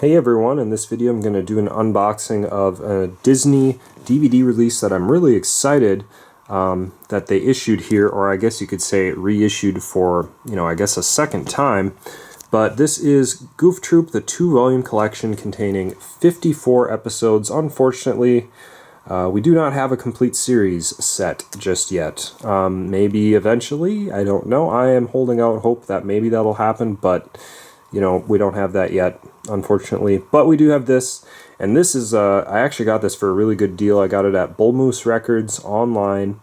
Hey everyone, in this video I'm going to do an unboxing of a Disney DVD release that I'm really excited that they issued here, or I guess you could say reissued for, I guess a second time. But this is Goof Troop, the 2-volume collection containing 54 episodes. Unfortunately, we do not have a complete series set just yet. Maybe eventually, I don't know. I am holding out hope that maybe that'll happen, but we don't have that yet, unfortunately. But we do have this, and this is, I actually got this for a really good deal. I got it at Bull Moose Records online,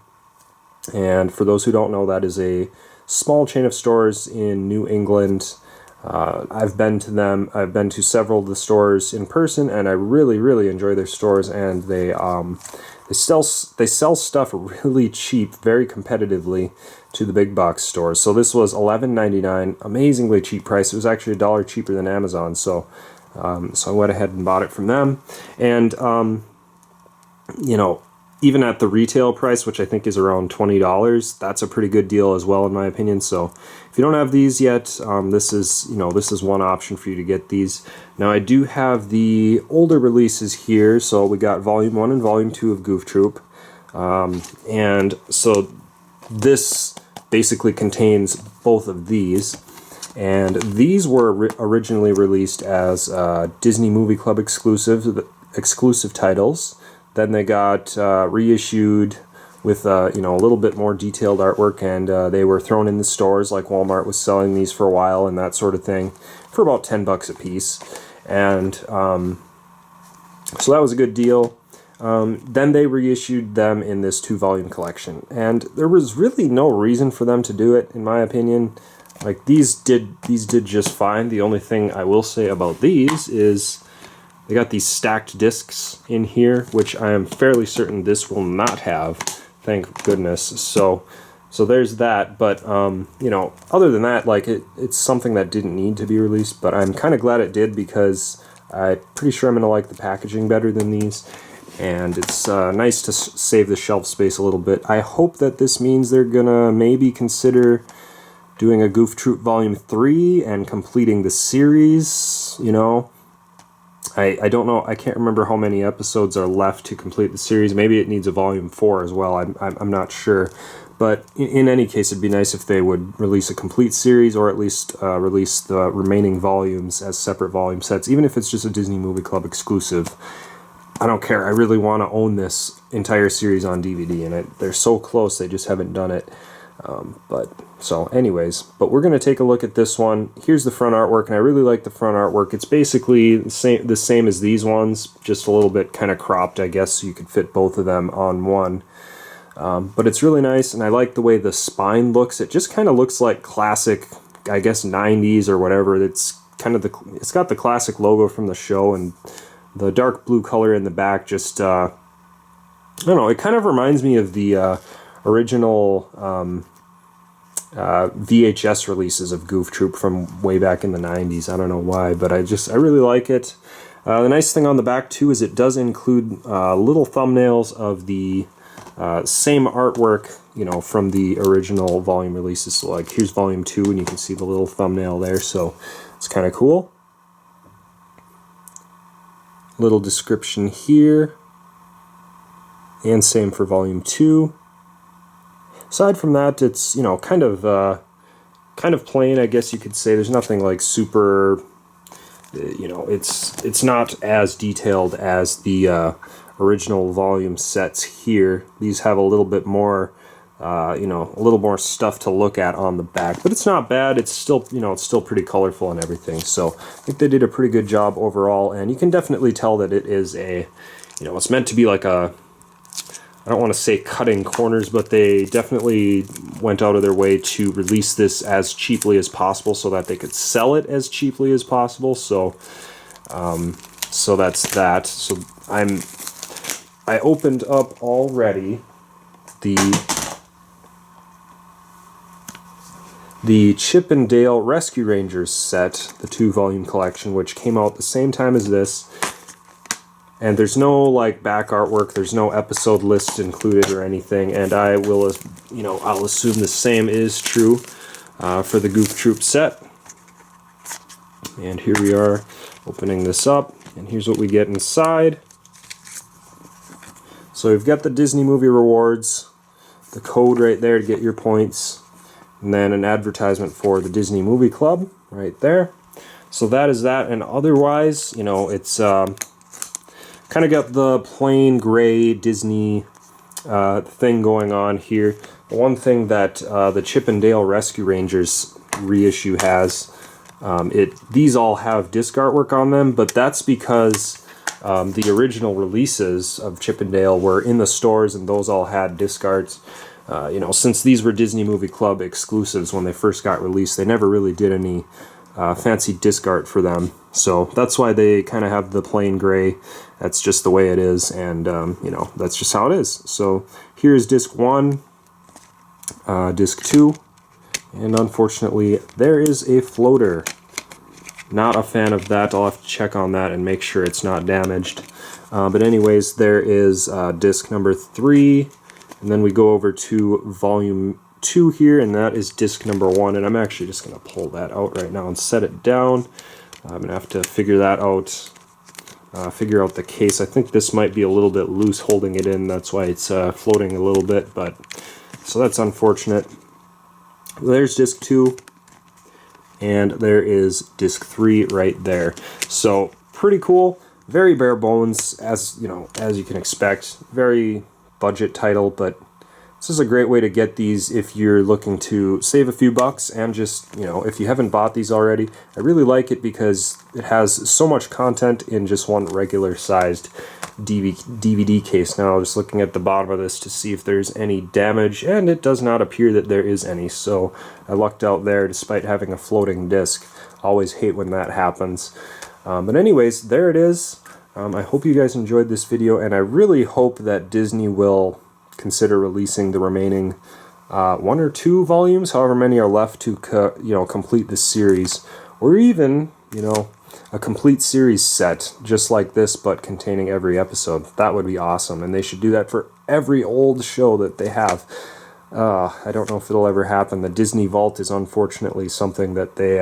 and for those who don't know, that is a small chain of stores in New England. I've been to them. I've been to several of the stores in person, and I really enjoy their stores, and they sell stuff really cheap, very competitively to the big box stores. So this was $11.99, amazingly cheap price. It was actually $1 cheaper than Amazon. So I went ahead and bought it from them, and even at the retail price, which I think is around $20, that's a pretty good deal as well, in my opinion. So if you don't have these yet, this is one option for you to get these. Now I do have the older releases here, so we got Volume 1 and Volume 2 of Goof Troop, and so this basically contains both of these. And these were originally released as Disney Movie Club exclusive titles. Then they got reissued with a little bit more detailed artwork, and they were thrown in the stores, like Walmart was selling these for a while and that sort of thing, for about $10 a piece. And so that was a good deal. Then they reissued them in this 2-volume collection, and there was really no reason for them to do it, in my opinion. Like, these did just fine. The only thing I will say about these is they got these stacked discs in here, which I am fairly certain this will not have, thank goodness. So there's that. But other than that, like, it's something that didn't need to be released, but I'm kind of glad it did, because I'm pretty sure I'm gonna like the packaging better than these, and it's nice to save the shelf space a little bit. I hope that this means they're gonna maybe consider doing a Goof Troop Volume 3 and completing the series. I don't know. I can't remember how many episodes are left to complete the series. Maybe it needs a Volume 4 as well. I'm not sure. But in any case, it'd be nice if they would release a complete series, or at least release the remaining volumes as separate volume sets, even if it's just a Disney Movie Club exclusive. I don't care. I really want to own this entire series on DVD, and they're so close, they just haven't done it. But we're going to take a look at this one. Here's the front artwork, and I really like the front artwork. It's basically the same as these ones, just a little bit kind of cropped, I guess, so you could fit both of them on one. But it's really nice, and I like the way the spine looks. It just kind of looks like classic, I guess, 90s or whatever. It's got the classic logo from the show, and the dark blue color in the back just, I don't know, it kind of reminds me of the original VHS releases of Goof Troop from way back in the 90s. I don't know why, but I really like it. The nice thing on the back too is it does include little thumbnails of the same artwork, from the original volume releases. So like, here's Volume 2, and you can see the little thumbnail there, so it's kind of cool. Little description here, and same for Volume 2. Aside from that, it's kind of plain, I guess you could say. There's nothing like super, it's not as detailed as the original volume sets here. These have a little bit more, a little more stuff to look at on the back, but it's not bad. It's still, it's still pretty colorful and everything. So I think they did a pretty good job overall, and you can definitely tell that it is a, it's meant to be like a, I don't want to say cutting corners, but they definitely went out of their way to release this as cheaply as possible so that they could sell it as cheaply as possible. So, so that's that. So I opened up already the Chip and Dale Rescue Rangers set, the 2-volume collection, which came out the same time as this. And there's no like back artwork, there's no episode list included or anything, and I will, I'll assume the same is true for the Goof Troop set. And here we are. Opening this up, and here's what we get inside. So we've got the Disney Movie Rewards, the code right there to get your points, and then an advertisement for the Disney Movie Club right there. So that is that, and otherwise, you know, it's kind of got the plain gray Disney thing going on here. The one thing that the Chip and Dale Rescue Rangers reissue has, these all have disc artwork on them, but that's because the original releases of Chip and Dale were in the stores, and those all had disc arts. You know, since these were Disney Movie Club exclusives when they first got released, they never really did any fancy disc art for them. So that's why they kind of have the plain gray. That's just the way it is, and you know, that's just how it is. So here's disc 1, disc 2, and unfortunately there is a floater. Not a fan of that. I'll have to check on that and make sure it's not damaged. But anyways, there is disc number 3, and then we go over to volume 2 here, and that is disc number 1, and I'm actually just going to pull that out right now and set it down. I'm going to have to figure that out, figure out the case. I think this might be a little bit loose holding it in, that's why it's floating a little bit, but so that's unfortunate. There's disc 2. And there is disc 3 right there. So pretty cool, very bare bones, as you know, as you can expect. Very budget title, but this is a great way to get these if you're looking to save a few bucks, and just, you know, if you haven't bought these already. I really like it because it has so much content in just one regular sized DVD case. Now, just looking at the bottom of this to see if there's any damage, and it does not appear that there is any, so I lucked out there despite having a floating disc. Always hate when that happens. But anyways, there it is. I hope you guys enjoyed this video, and I really hope that Disney will consider releasing the remaining 1 or 2 volumes, however many are left to complete this series, or even, you know, a complete series set just like this but containing every episode. That would be awesome, and they should do that for every old show that they have. I don't know if it'll ever happen. The Disney Vault is unfortunately something that they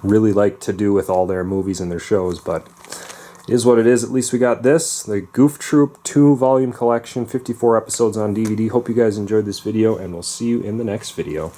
really like to do with all their movies and their shows, but it is what it is. At least we got this, the Goof Troop 2-volume collection, 54 episodes on DVD. Hope you guys enjoyed this video, and we'll see you in the next video.